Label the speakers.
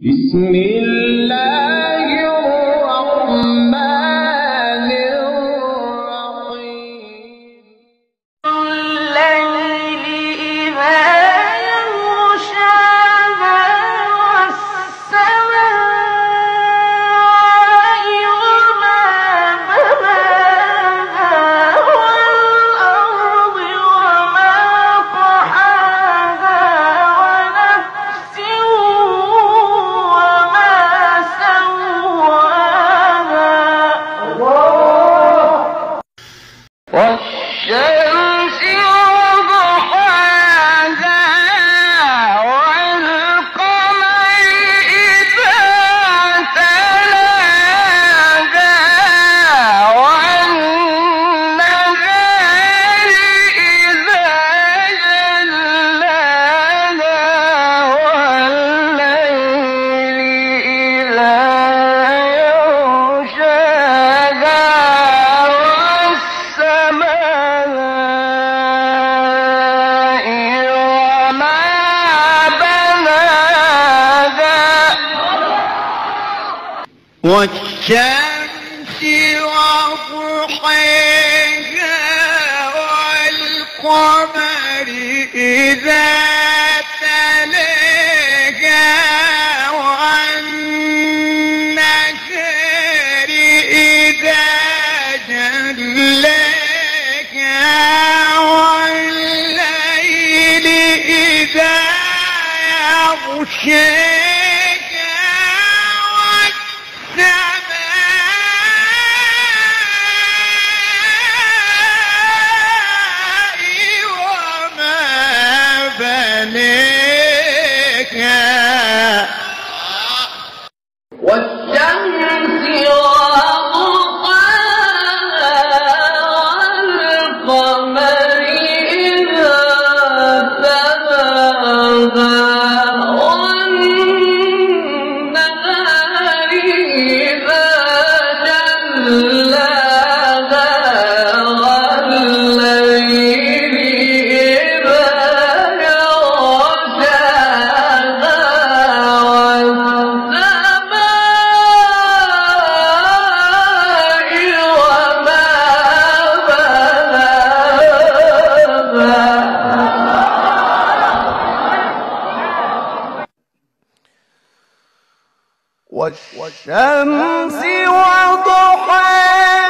Speaker 1: بسم الله الرحمن الرحيم
Speaker 2: الليل إذا يغشاها والسماء وما بناها والأرض وما طحاها ونفس وما سواها والشمس وضحاها والقمر إذا تلاها والنهار إذا جلاها والليل إذا يغشاها والسماء وما بناها والشمس وضحاها والقمر إذا تلاها والنهار إذا جلاها والليل إذا يغشاها والسماء وما بناها والشمس وضحاها والقمر إذا تلاها والنهار إذا جلاها والليل إذا يغشاها والشمس وضحاها